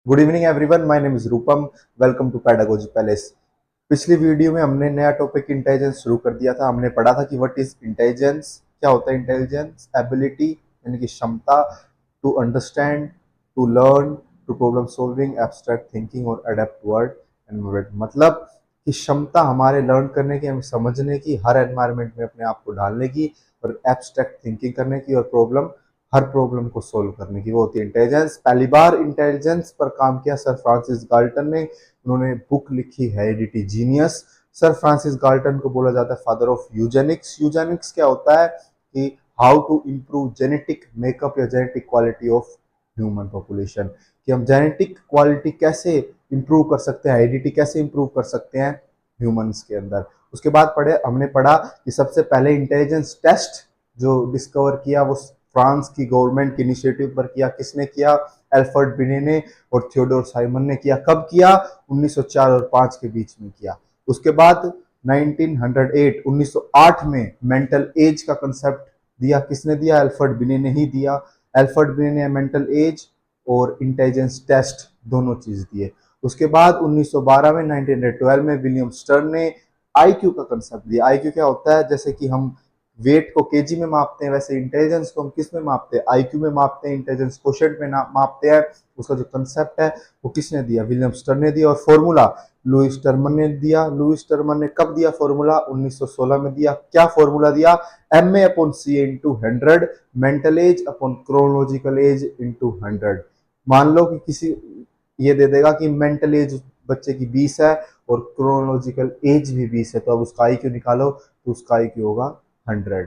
Good evening everyone, my name is Rupam. Welcome to pedagogy palace. पिछली video में हमने नया टॉपिक इंटेलिजेंस शुरू कर दिया था। हमने पढ़ा था कि व्हाट इज इंटेलिजेंस, क्या होता है इंटेलिजेंस। एबिलिटी यानी कि क्षमता, to understand, to learn, to problem solving, abstract thinking और अडेप्ट वर्ड एनवायरमेंट। मतलब कि क्षमता हमारे लर्न करने की, हमें समझने की, हर एनवायरमेंट में अपने आप को ढालने की, और एब्स्ट्रैक्ट थिंकिंग करने की, और हर प्रॉब्लम को सोल्व करने की, वो होती है इंटेलिजेंस। पहली बार इंटेलिजेंस पर काम किया सर फ्रांसिस गाल्टन ने। उन्होंने बुक लिखी heredity genius. Sir Francis Galton को बोला जाता है फादर ऑफ यूजेनिक्स। यूजेनिक्स क्या होता है कि how to improve genetic makeup या genetic quality of human population, कि हम जेनेटिक क्वालिटी कैसे इंप्रूव कर सकते हैं, हेरिडिटी कैसे इंप्रूव कर सकते हैं ह्यूमंस के अंदर। उसके बाद हमने पढ़ा कि सबसे पहले इंटेलिजेंस टेस्ट जो डिस्कवर किया वो फ्रांस की गवर्नमेंट के इनिशिएटिव पर किया। किसने किया? एल्फ्रेड बिने ने और थियोडोर साइमन ने किया। कब किया? 1904 और 5 के बीच में किया। उसके बाद 1908 में मेंटल एज का कंसेप्ट दिया। किसने दिया? एल्फ्रेड बिने ने ही दिया। एल्फ्रेड बिने ने मेंटल एज और इंटेलिजेंस टेस्ट दोनों चीज दिए। उसके बाद 1912 में 1912 में विलियम स्टर्न ने आईक्यू का कंसेप्ट दिया। आईक्यू क्या होता है? जैसे कि हम वेट को केजी में मापते हैं, वैसे इंटेलिजेंस को हम किस में मापते हैं? आईक्यू में मापते हैं, इंटेलिजेंस क्वोशिएंट में मापते हैं। उसका जो कंसेप्ट है वो किसने दिया? विलियम स्टर्न ने दिया। और फॉर्मूला लुईस टर्मन ने दिया। लुईस टर्मन ने कब दिया फॉर्मूला? 1916 में दिया। क्या फॉर्मूला दिया? MA upon CA into 100, mental as upon chronological age into 100। मान लो कि किसी ये दे देगा कि मेंटल एज बच्चे की 20 है और क्रोनोलॉजिकल एज भी 20 है, तो अब उसका IQ निकालो, तो उसका IQ होगा 100।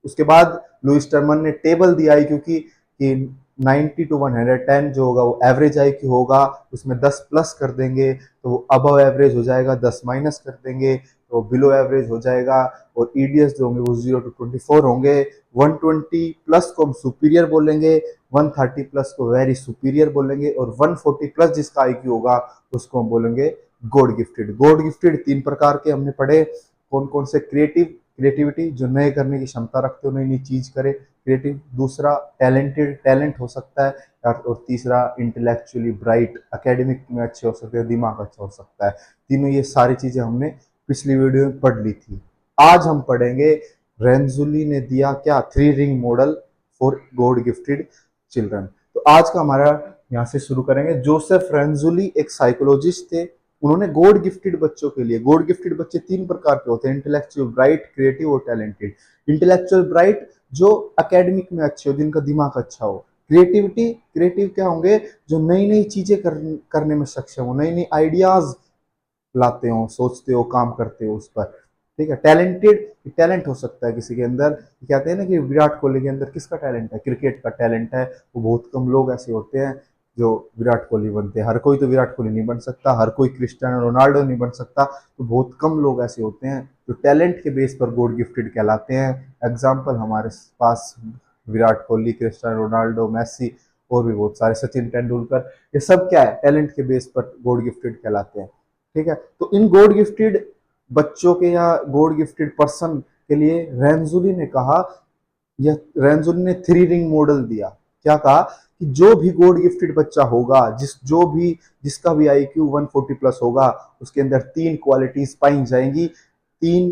उसके बाद लुईस टर्मन ने टेबल दिया IQ की कि 90 टू 110 जो होगा वो एवरेज IQ होगा। उसमें 10 प्लस कर देंगे तो वो अबव एवरेज हो जाएगा, 10 माइनस कर देंगे तो बिलो एवरेज हो जाएगा। और EDS जो होंगे वो 0 टू 24 होंगे। 120 प्लस को हम सुपीरियर बोलेंगे, 130 प्लस को वेरी सुपीरियर बोलेंगे, और 140 प्लस जिसका IQ होगा उसको हम बोलेंगे गॉड गिफ्टेड। गॉड गिफ्टेड 3 प्रकार के हमने पढ़े। कौन कौन से? क्रिएटिविटी, जो नए करने की क्षमता रखते हो, नई नई चीज करे, क्रिएटिव। दूसरा टैलेंटेड, टैलेंट हो सकता है। और तीसरा इंटेलेक्चुअली ब्राइट, एकेडमिक में अच्छे हो सकते हैं, दिमाग अच्छा हो सकता है। तीनों ये सारी चीजें हमने पिछली वीडियो में पढ़ ली थी। आज हम पढ़ेंगे रेंजुली ने दिया क्या? 3 ring model for God gifted children. तो आज का हमारा यहाँ से शुरू करेंगे। जोसेफ रेंजुली एक साइकोलॉजिस्ट थे। उन्होंने गॉड गिफ्टेड बच्चों के लिए, गॉड गिफ्टेड बच्चे 3 प्रकार के होते हैं, इंटेलेक्चुअल ब्राइट, क्रिएटिव और टैलेंटेड। इंटेलेक्चुअल ब्राइट जो एकेडमिक में अच्छे हो, जिनका दिमाग अच्छा हो। क्रिएटिव क्या होंगे? जो नई नई चीजें करने में सक्षम हो, नई नई आइडियाज लाते हो, सोचते हो, काम करते हो उस पर। ठीक है। टैलेंटेड, टैलेंट हो सकता है किसी के अंदर। कहते हैं ना कि विराट कोहली के अंदर किसका टैलेंट है? क्रिकेट का टैलेंट है। वो बहुत कम लोग ऐसे होते हैं जो विराट कोहली बनते हैं। हर कोई तो विराट कोहली नहीं बन सकता, हर कोई क्रिस्टियानो रोनाल्डो नहीं बन सकता। तो बहुत कम लोग ऐसे होते हैं जो टैलेंट के बेस पर गॉड गिफ्टेड कहलाते हैं। एग्जाम्पल हमारे पास Virat Kohli, Cristiano Ronaldo, Messi और भी बहुत सारे, सचिन तेंदुलकर, ये सब क्या है? टैलेंट के बेस पर गॉड गिफ्टेड कहलाते हैं। ठीक है। तो इन गॉड गिफ्टेड बच्चों के या गॉड गिफ्टेड पर्सन के लिए रेंजुली ने कहा, यह रेंजुली ने 3 रिंग मॉडल दिया। क्या कहा? कि जो भी गॉड गिफ्टेड बच्चा होगा, जिसका भी IQ 140 प्लस होगा, उसके अंदर 3 क्वालिटीज पाई जाएंगी। 3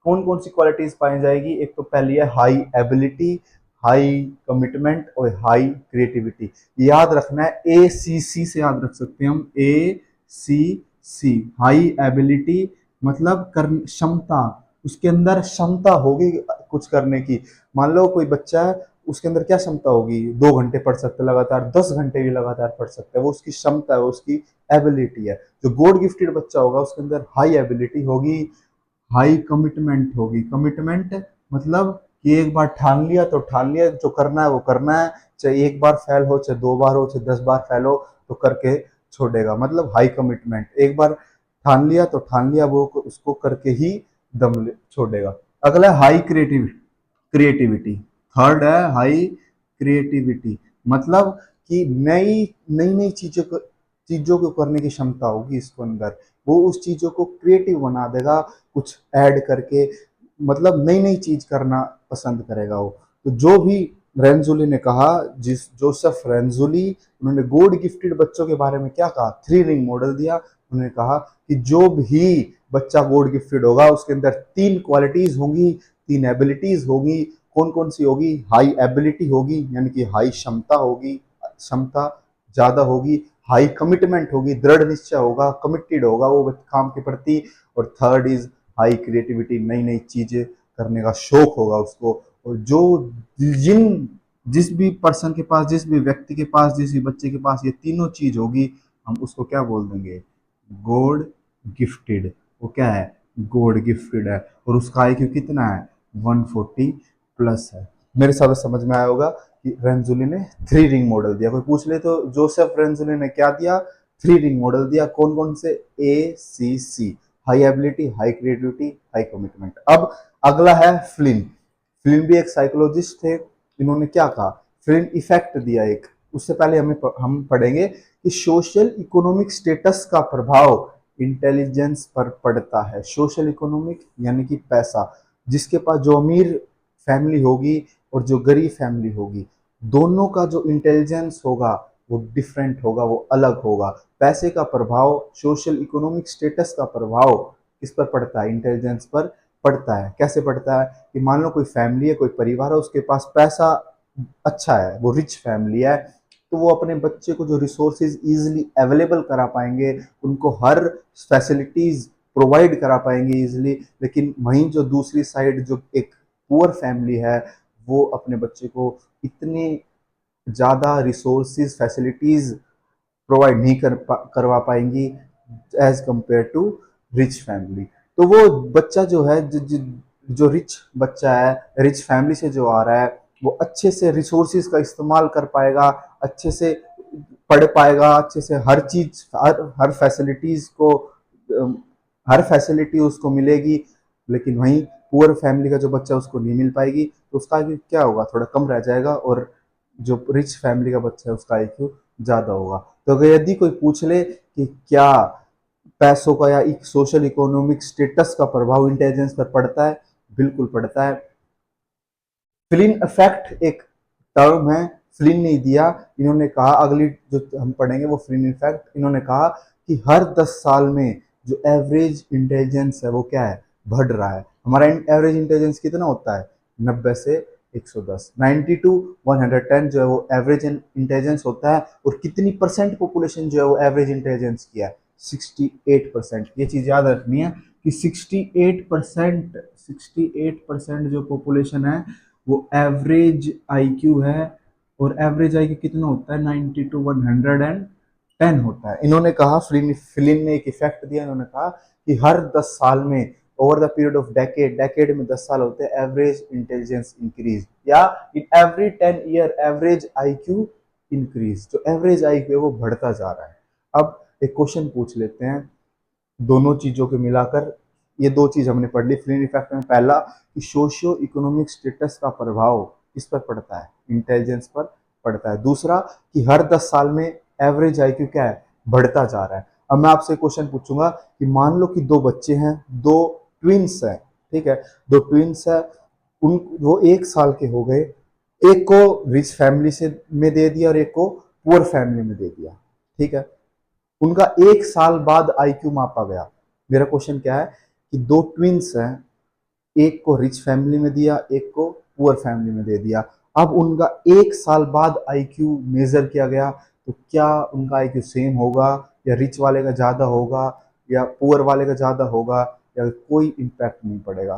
कौन कौन सी क्वालिटीज पाई जाएगी? एक तो पहली है हाई एबिलिटी, हाई कमिटमेंट और हाई क्रिएटिविटी। याद रखना है, ACC से याद रख सकते हैं हम, ACC। हाई एबिलिटी मतलब क्षमता, उसके अंदर क्षमता होगी कुछ करने की। मान लो कोई बच्चा है, उसके अंदर क्या क्षमता होगी? 2 घंटे पढ़ सकता है लगातार, 10 घंटे भी लगातार पढ़ सकता है, वो उसकी क्षमता है, वो उसकी एबिलिटी है। जो गॉड गिफ्टेड बच्चा होगा उसके अंदर हाई एबिलिटी होगी, हाई कमिटमेंट होगी। कमिटमेंट मतलब कि एक बार ठान लिया तो ठान लिया, जो करना है वो करना है, चाहे एक बार फेल हो, चाहे 2 बार हो, चाहे 10 बार फेल हो, तो करके छोड़ेगा। मतलब हाई कमिटमेंट, एक बार ठान लिया तो ठान लिया, वो उसको करके ही छोड़ेगा। अगला हाई क्रिएटिविटी। थर्ड है हाई क्रिएटिविटी, मतलब कि नई नई नई चीजों को करने की क्षमता होगी इसको अंदर। वो उस चीजों को क्रिएटिव बना देगा, कुछ ऐड करके, मतलब नई नई चीज करना पसंद करेगा वो। तो जो भी रेंजुली ने कहा, जिस जोसेफ रेंजुली, उन्होंने गॉड गिफ्टेड बच्चों के बारे में क्या कहा, 3 रिंग मॉडल दिया। उन्होंने कहा कि जो भी बच्चा गॉड गिफ्टेड होगा उसके अंदर 3 क्वालिटीज होंगी, 3 एबिलिटीज होगी। कौन कौन सी होगी? हाई एबिलिटी होगी, यानी कि हाई क्षमता होगी, क्षमता ज्यादा होगी। हाई कमिटमेंट होगी, दृढ़ निश्चय होगा, कमिटेड होगा वो काम के प्रति। और थर्ड इज हाई क्रिएटिविटी, नई नई चीजें करने का शौक होगा उसको। और जो जिस भी पर्सन के पास, जिस भी व्यक्ति के पास, जिस भी बच्चे के पास ये तीनों चीज होगी, हम उसको क्या बोल देंगे? God gifted. वो क्या है? गॉड गिफ्टेड है। और उसका आईक्यू कितना है? 140 प्लस है। मेरे हिसाब से समझ में आया होगा कि रेंजुली ने 3 रिंग मॉडल दिया। कोई पूछ ले तो जोसेफ रेंजुली ने क्या दिया? 3 रिंग मॉडल दिया। कौन कौन से? ACC, high ability, high creativity, high commitment. अब अगला है फ्लिन। फ्लिन भी एक साइकोलॉजिस्ट थे। इन्होंने क्या कहा? फ्लिन इफेक्ट दिया एक। उससे पहले हम पढ़ेंगे कि सोशल इकोनॉमिक स्टेटस का प्रभाव इंटेलिजेंस पर पड़ता है। सोशल इकोनॉमिक यानी कि पैसा, जिसके पास, जो अमीर फैमिली होगी और जो गरीब फैमिली होगी, दोनों का जो इंटेलिजेंस होगा वो डिफरेंट होगा, वो अलग होगा। पैसे का प्रभाव, सोशल इकोनॉमिक स्टेटस का प्रभाव किस पर पड़ता है? इंटेलिजेंस पर पड़ता है। कैसे पड़ता है? कि मान लो कोई फैमिली है, कोई परिवार है, उसके पास पैसा अच्छा है, वो रिच फैमिली है, तो वो अपने बच्चे को जो रिसोर्सेज इजीली अवेलेबल करा पाएंगे, उनको हर फैसिलिटीज प्रोवाइड करा पाएंगे इजीली। लेकिन वहीं जो दूसरी साइड, जो एक पुअर फैमिली है, वो अपने बच्चे को इतने ज़्यादा रिसोर्सेज, फैसिलिटीज प्रोवाइड नहीं करवा पाएंगी as compare to rich family. तो वो बच्चा जो है, जो रिच बच्चा है, रिच फैमिली से जो आ रहा है, वो अच्छे से रिसोर्सेज का इस्तेमाल कर पाएगा, अच्छे से पढ़ पाएगा, अच्छे से हर चीज, हर फैसिलिटीज को, हर फैसिलिटी उसको मिलेगी। लेकिन वहीं पुअर फैमिली का जो बच्चा, उसको नहीं मिल पाएगी, तो उसका आईक्यू क्या होगा? थोड़ा कम रह जाएगा। और जो रिच फैमिली का बच्चा है उसका आईक्यू ज्यादा होगा। तो अगर यदि कोई पूछ ले कि क्या पैसों का या एक सोशल इकोनॉमिक स्टेटस का प्रभाव इंटेलिजेंस पर पड़ता है, बिल्कुल पड़ता है। फ्लिन इफेक्ट एक टर्म है, फ्लिन ने दिया। इन्होंने कहा, अगली जो हम पढ़ेंगे वो फ्लिन इफेक्ट। इन्होंने कहा कि हर 10 साल में जो एवरेज इंटेलिजेंस है वो क्या है? बढ़ रहा है। हमारा एवरेज इंटेलिजेंस कितना होता है? 90 से 110, 90 टू 110 जो है वो एवरेज इंटेलिजेंस होता है। और कितनी परसेंट पॉपुलेशन जो है वो एवरेज इंटेलिजेंस की है? 68%। ये चीज याद रखनी है कि 68%, 68% जो पॉपुलेशन है वो एवरेज आईक्यू है। और एवरेज आईक्यू कितना होता है? 90 टू 110 होता है। इन्होंने कहा, फिलिन ने एक इफेक्ट दिया। इन्होंने कहा कि हर 10 साल में, over the period of decade, decade में 10 साल होते हैं, एवरेज इंटेलिजेंस इंक्रीज, या in every 10 year average IQ increase. जो एवरेज आईक्यू है वो बढ़ता जा रहा है। अब एक क्वेश्चन पूछ लेते हैं दोनों चीजों को मिलाकर। ये 2 चीज हमने पढ़ ली फ्लिन इफेक्ट में। पहला कि सोशियो इकोनॉमिक स्टेटस का प्रभाव किस पर पड़ता है? इंटेलिजेंस पर पड़ता है। दूसरा कि हर 10 साल में एवरेज आईक्यू क्या है? बढ़ता जा रहा है। अब मैं आपसे क्वेश्चन पूछूंगा कि मान लो कि 2 बच्चे हैं, 2 ट्विंस हैं, ठीक है, 2 ट्विंस है, उन वो 1 साल के हो गए। एक को रिच फैमिली से में दे दिया और एक को पुअर फैमिली में दे दिया, ठीक है। उनका 1 साल बाद आईक्यू मापा गया। मेरा क्वेश्चन क्या है कि 2 ट्विंस हैं, एक को रिच फैमिली में दिया, एक को पुअर फैमिली में दे दिया। अब उनका 1 साल बाद आईक्यू मेजर किया गया, तो क्या उनका आईक्यू सेम होगा, या रिच वाले का ज्यादा होगा, या पुअर वाले का ज्यादा होगा, या कोई इम्पैक्ट नहीं पड़ेगा?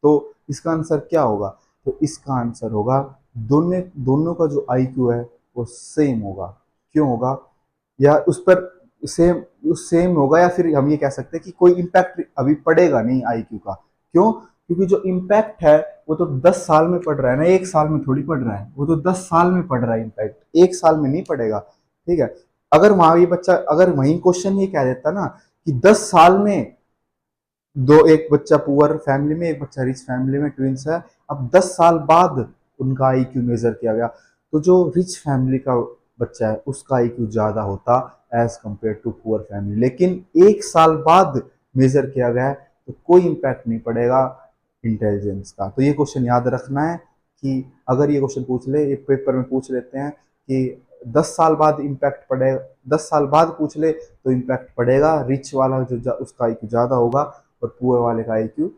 तो इसका आंसर क्या होगा? तो इसका आंसर होगा दोनों दोनों का जो आईक्यू है वो सेम होगा। क्यों होगा? या उस पर सेम सेम होगा, या फिर हम ये कह सकते हैं कि कोई इम्पैक्ट अभी पड़ेगा नहीं आईक्यू का। क्यों? क्योंकि जो इम्पैक्ट है वो तो 10 साल में पड़ रहा है ना, 1 साल में थोड़ी पड़ रहा है। वो तो 10 साल में पड़ रहा है, इम्पैक्ट 1 साल में नहीं पड़ेगा, ठीक है। अगर वहां ये बच्चा, अगर वही क्वेश्चन ये कह देता ना कि 10 साल में एक बच्चा पुअर फैमिली में, एक बच्चा रिच फैमिली में, ट्विंस है, अब 10 साल बाद उनका आईक्यू मेजर किया गया, तो जो रिच फैमिली का बच्चा है उसका आईक्यू ज्यादा होता as compare to poor family. लेकिन 1 साल बाद मेजर किया गया है, तो कोई इम्पैक्ट नहीं पड़ेगा इंटेलिजेंस का। तो ये क्वेश्चन याद रखना है कि अगर ये क्वेश्चन पूछ ले, ये पेपर में पूछ लेते हैं कि 10 साल बाद इम्पैक्ट पड़ेगा, 10 साल बाद पूछ ले तो इम्पैक्ट पड़ेगा, रिच वाला जो उसका आईक्यू ज़्यादा होगा और पुअर वाले का आईक्यू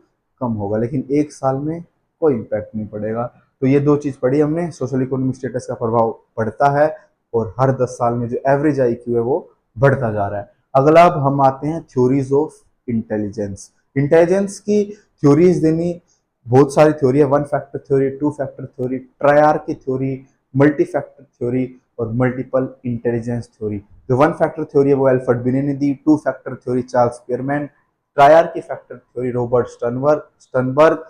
कम होगा, लेकिन 1 साल में कोई इम्पैक्ट नहीं पड़ेगा। तो ये 2 चीज़ पढ़ी हमने, सोशल इकोनॉमिक स्टेटस का प्रभाव पड़ता है और हर 10 साल में जो एवरेज आईक्यू है वो बढ़ता जा रहा है। अगला अब हम आते हैं थ्योरीज ऑफ इंटेलिजेंस। इंटेलिजेंस की थ्योरीज देनी, बहुत सारी थ्योरी है, 1 factor theory, 2 factor theory, triarchy theory, multi factor theory और मल्टीपल इंटेलिजेंस थ्योरी। जो 1 फैक्टर थ्योरी है वो एल्फ्रेड बिने ने दी, 2 factor theory Charles Spearman, triarchy factor theory Robert Sternberg,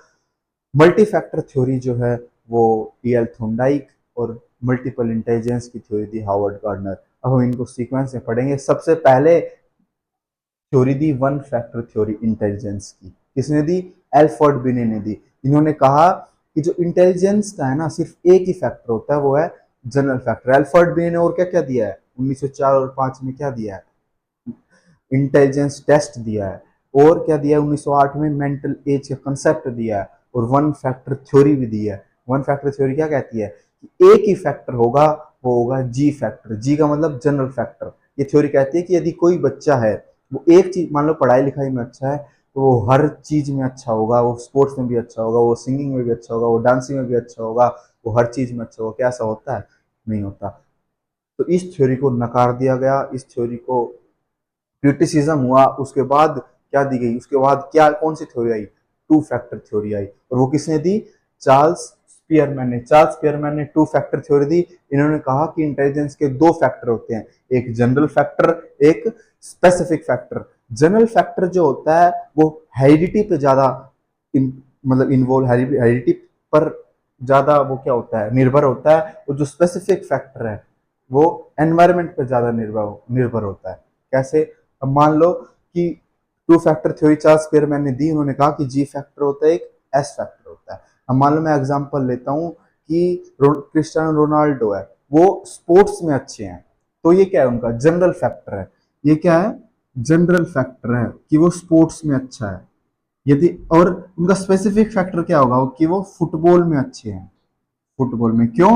multi factor theory जो है वो ईएल थॉर्नडाइक और मल्टीपल इंटेलिजेंस की थ्योरी दी हार्वर्ड गार्डनर। अब हम इनको सीक्वेंस में पढ़ेंगे। सबसे पहले थ्योरी दी 1 फैक्टर थ्योरी इंटेलिजेंस की, किसने दी? एल्फ्रेड बिने ने दी। इन्होंने कहा कि जो इंटेलिजेंस का है ना, सिर्फ एक ही फैक्टर होता है, वो है जनरल फैक्टर। एल्फ्रेड बिने ने और क्या क्या दिया है 1904 और 5 में? क्या दिया है? इंटेलिजेंस टेस्ट दिया है। और क्या दिया है 1908 में? मेंटल एज का कंसेप्ट दिया है और 1 फैक्टर थ्योरी भी दी है। 1 फैक्टर थ्योरी क्या कहती है कि एक ही फैक्टर होगा, वो होगा जी फैक्टर। जी का मतलब जनरल फैक्टर। ये थ्योरी कहती है कि यदि कोई बच्चा है वो एक चीज, मान लो पढ़ाई लिखाई में अच्छा है, तो वो हर चीज में अच्छा होगा, वो स्पोर्ट्स में भी अच्छा होगा, वो सिंगिंग में भी अच्छा होगा, वो डांसिंग में भी अच्छा होगा, वो हर चीज में अच्छा होगा। क्या ऐसा होता है? नहीं होता। तो इस थ्योरी को नकार दिया गया, इस थ्योरी को क्रिटिसिज्म हुआ। उसके बाद क्या दी गई? उसके बाद क्या, कौन सी थ्योरी आई? 2 फैक्टर थ्योरी आई। और वो किसने दी? चार्ल्स स्पीयरमैन ने। चार्ल्स स्पीयरमैन ने 2 फैक्टर थ्योरी दी। इन्होंने कहा कि इंटेलिजेंस के 2 फैक्टर होते हैं, एक जनरल फैक्टर, एक स्पेसिफिक फैक्टर। जनरल फैक्टर जो होता है वो हेरिडिटी पे ज्यादा मतलब इन्वॉल्व, हेरिडिटी पर ज्यादा वो क्या होता है, निर्भर होता है। और जो स्पेसिफिक फैक्टर है वो एनवायरमेंट पर ज्यादा निर्भर होता है। कैसे? अब मान लो कि 2 फैक्टर थ्योरी चार्ल्स स्पीयरमैन ने दी। उन्होंने कहा कि जी फैक्टर होता है, एक एस फैक्टर होता है। अब मान लो मैं एग्जांपल लेता हूं कि क्रिस्टियानो रोनाल्डो है, वो स्पोर्ट्स में अच्छे हैं, तो ये क्या है? उनका जनरल फैक्टर है। ये क्या है? जनरल फैक्टर है कि वो स्पोर्ट्स में अच्छा है। यदि और उनका स्पेसिफिक फैक्टर क्या होगा कि वो फुटबॉल में अच्छे हैं। फुटबॉल में क्यों?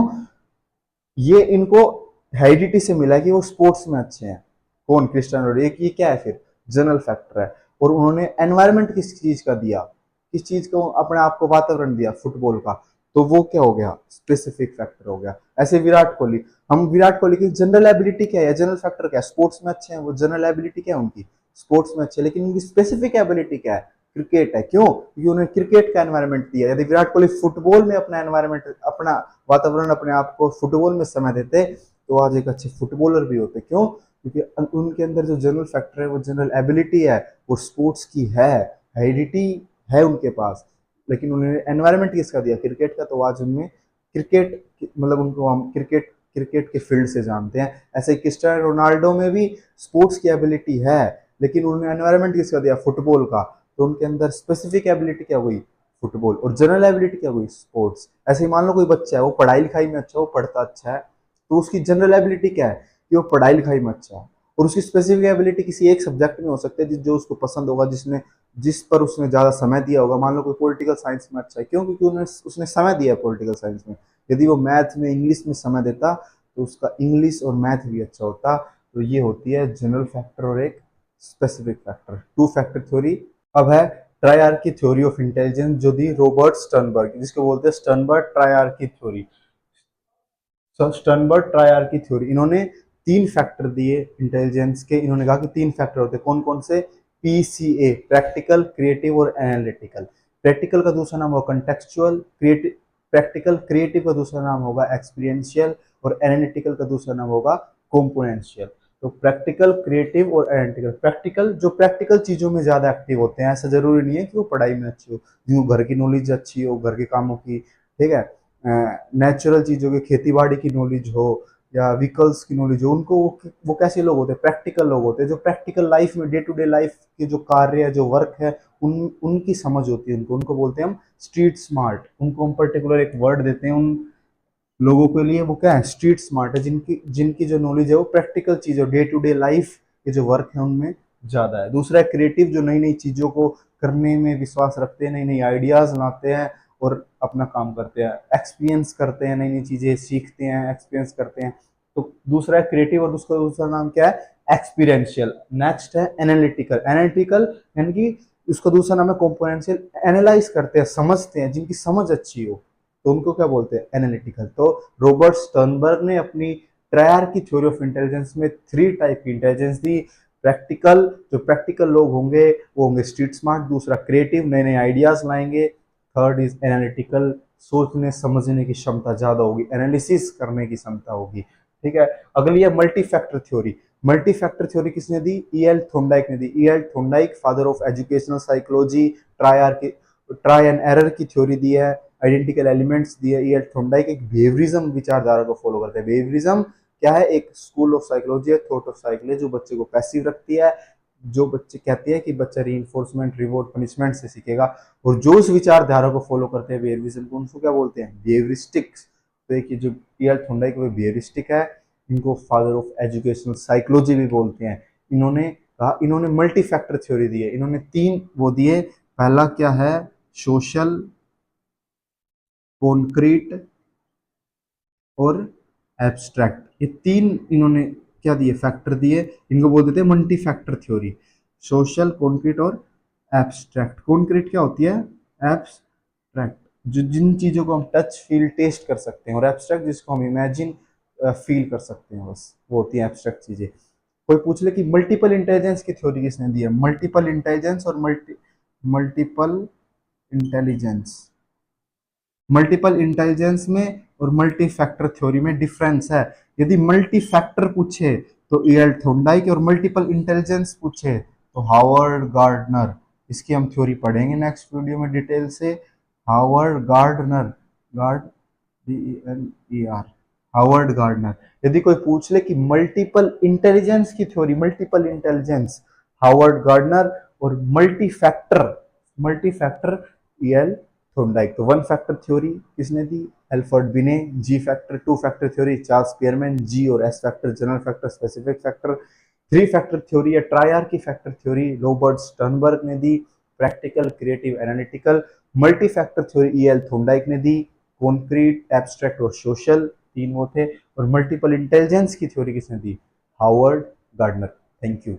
ये इनको हेरिडिटी से मिला कि वो स्पोर्ट्स में अच्छे हैं। कौन? Cristiano Ronaldo. एक ये क्या है फिर? जनरल फैक्टर है। और उन्होंने एनवायरनमेंट किस चीज का दिया? किस चीज को अपने आप को वातावरण दिया? फुटबॉल का। तो वो क्या हो गया? स्पेसिफिक फैक्टर हो गया। ऐसे विराट कोहली, हम विराट कोहली की जनरल एबिलिटी क्या है, जनरल फैक्टर क्या है? स्पोर्ट्स में अच्छे हैं, वो जनरल एबिलिटी क्या है उनकी? स्पोर्ट्स में अच्छे। लेकिन उनकी स्पेसिफिक एबिलिटी क्या है? क्रिकेट है। क्यों? क्योंकि उन्होंने क्रिकेट का एनवायरनमेंट दिया। यदि विराट कोहली फुटबॉल में अपना एनवायरनमेंट, अपना वातावरण, अपने आप को फुटबॉल में समय देते, तो आज एक अच्छे फुटबॉलर भी होते। क्यों? क्योंकि उनके अंदर जो जनरल फैक्टर है, वो जनरल एबिलिटी है, वो स्पोर्ट्स की है, हेरिडिटी है उनके पास। लेकिन उन्होंने एनवायरनमेंट किसका दिया? क्रिकेट का। तो आज उनमें क्रिकेट, मतलब उनको हम क्रिकेट क्रिकेट के फील्ड से जानते हैं। ऐसे क्रिस्टियानो रोनाल्डो में भी स्पोर्ट्स की एबिलिटी है, लेकिन उन्होंने एनवायरनमेंट किसका दिया? फुटबॉल का। तो उनके अंदर स्पेसिफिक एबिलिटी क्या हुई? फुटबॉल। और जनरल एबिलिटी क्या हुई? स्पोर्ट्स। ऐसे ही मान लो कोई बच्चा है, वो पढ़ाई लिखाई में अच्छा, वो पढ़ता अच्छा है, तो उसकी जनरल एबिलिटी क्या है? कि वो पढ़ाई लिखाई में अच्छा है। और उसकी स्पेसिफिक एबिलिटी किसी एक सब्जेक्ट में हो सकती है जो उसको पसंद होगा, जिस पर उसने ज्यादा समय दिया होगा। मान लो कोई पॉलिटिकल साइंस में अच्छा है, क्यों? क्योंकि उसने समय दिया है पॉलिटिकल साइंस में। यदि वो मैथ में, इंग्लिश में समय देता, तो उसका इंग्लिश और मैथ भी अच्छा होता। तो ये होती है जनरल फैक्टर और एक स्पेसिफिक फैक्टर, 2 फैक्टर थ्योरी। अब है ट्रायआर्की थ्योरी ऑफ इंटेलिजेंस, जो दी रॉबर्ट स्टर्नबर्ग, जिसको बोलते हैं स्टर्नबर्ग ट्रायआर्की थ्योरी। स्टर्नबर्ग ट्रायआर्की थ्योरी, इन्होंने 3 फैक्टर दिए इंटेलिजेंस के। इन्होंने कहा कि 3 फैक्टर होते हैं। कौन कौन से? पीसीए, प्रैक्टिकल, क्रिएटिव और एनालिटिकल। प्रैक्टिकल का दूसरा नाम होगा कंटेक्चुअल, क्रिएटिव, प्रैक्टिकल क्रिएटिव का दूसरा नाम होगा एक्सपीरियंशियल और एनालिटिकल का दूसरा नाम होगा कॉम्पोनेंशियल। तो प्रैक्टिकल, क्रिएटिव और एनालिटिकल। प्रैक्टिकल, जो प्रैक्टिकल चीजों में ज्यादा एक्टिव होते हैं। ऐसा जरूरी नहीं है कि वो पढ़ाई में अच्छी हो, जिनको घर की नॉलेज अच्छी हो, घर के कामों की, ठीक है, नेचुरल चीजों की, खेती बाड़ी की नॉलेज हो या व्हीकल्स की नॉलेज हो, उनको वो कैसे लोग होते हैं? प्रैक्टिकल लोग होते हैं, जो प्रैक्टिकल लाइफ में, डे टू डे लाइफ के जो कार्य है, जो वर्क है, उनकी समझ होती है उनको। उनको बोलते हैं हम स्ट्रीट स्मार्ट। उनको हम पर्टिकुलर एक वर्ड देते हैं उन लोगों के लिए। वो क्या है? स्ट्रीट स्मार्ट है, जिनकी जिनकी जो नॉलेज है वो प्रैक्टिकल चीज है, डे टू डे लाइफ के जो वर्क है उनमें ज्यादा है। दूसरा है क्रिएटिव, जो नई नई चीजों को करने में विश्वास रखते हैं, नई नई आइडियाज लाते हैं और अपना काम करते हैं, एक्सपीरियंस करते हैं, नई नई चीजें सीखते हैं, एक्सपीरियंस करते हैं। तो दूसरा है क्रिएटिव और उसका दूसरा नाम क्या है, एक्सपीरियंशियल। नेक्स्ट है एनालिटिकल। एनालिटिकल यानी कि उसका दूसरा नाम है कॉम्पोनेंशियल, एनालाइज करते हैं, समझते हैं, जिनकी समझ अच्छी हो तो उनको क्या बोलते हैं, एनालिटिकल। तो रॉबर्ट स्टर्नबर्ग ने अपनी ट्रायर की थ्योरी ऑफ इंटेलिजेंस में 3 टाइप की इंटेलिजेंस दी। प्रैक्टिकल, जो प्रैक्टिकल लोग होंगे वो होंगे स्ट्रीट स्मार्ट। दूसरा क्रिएटिव, नए नए आइडियाज लाएंगे। थर्ड इज एनालिटिकल, सोचने समझने की क्षमता ज्यादा होगी, एनालिसिस करने की क्षमता होगी। ठीक है, अगली है multi factor theory. Multi factor theory किसने दी, ई.एल. थोंडाइक ने दी। EL. Thorndike father of educational psychology, try and error की थ्योरी दी है, आइडेंटिकल एलिमेंट्स दिए। ई.एल. थोंडाइक एक बिहेवियरिज्म विचारधारा को फॉलो करते हैं। बिहेवियरिज्म क्या है, एक स्कूल ऑफ साइकोलॉजी है, थॉट ऑफ साइकोलॉजी, जो बच्चे को पैसिव रखती है, जो बच्चे कहते हैं कि बच्चा रीइंफोर्समेंट, रिवॉर्ड, पनिशमेंट से सीखेगा। और जो उस विचारधारा को फॉलो करते हैं बिहेवियरिज्म को, उनको क्या बोलते हैं, बिहेवियरिस्टिक्स। तो एक जो ई.एल. थोंडाइक वो बिहेवियरिस्टिक है, इनको फादर ऑफ एजुकेशनल साइकोलॉजी भी बोलते हैं। इन्होंने कहा, इन्होंने मल्टी फैक्टर थ्योरी दी है। इन्होंने 3 वो दिए, पहला क्या है, सोशल, कॉन्क्रीट और एब्स्ट्रैक्ट। ये 3 इन्होंने क्या दिए, फैक्टर दिए, इनको बोल देते हैं multi factor theory. Social, concrete और एब्स्ट्रैक्ट। कॉन्क्रीट क्या होती है, एब्स्ट्रैक्ट, जो जिन चीजों को हम टच, फील, टेस्ट कर सकते हैं, और एब्स्ट्रैक्ट जिसको हम इमेजिन, फील कर सकते हैं, बस वो होती है एब्स्ट्रैक्ट चीजें। कोई पूछ ले कि मल्टीपल इंटेलिजेंस की थ्योरी किसने दी है, मल्टीपल इंटेलिजेंस और मल्टीपल इंटेलिजेंस। मल्टीपल इंटेलिजेंस में और मल्टी फैक्टर थ्योरी में डिफरेंस है। यदि मल्टी फैक्टर पूछे तो ई.एल. थोंडाइक, और मल्टीपल इंटेलिजेंस पूछे तो हावर्ड गार्डनर। इसकी हम थ्योरी पढ़ेंगे नेक्स्ट वीडियो में डिटेल से। Howard Gardner, Gard, DENER, Howard Gardner. यदि कोई पूछ ले कि मल्टीपल इंटेलिजेंस की theory, multiple intelligence Howard Gardner, और मल्टी फैक्टर ई.एल. थोंडाइक। तो 1 फैक्टर थ्योरी किसने दी, Alfred Binet. G factor, 2 factor theory Charles Spearman. G और S factor, general factor, specific factor. 3 factor theory triarchy की factor theory, Robert Sternberg ने दी। Practical, creative, analytical. Multi factor theory EL. Thorndike ने दी। Concrete, abstract और social, 3 वो थे। और मल्टीपल इंटेलिजेंस की थ्योरी किसने दी, हावर्ड गार्डनर। Thank you.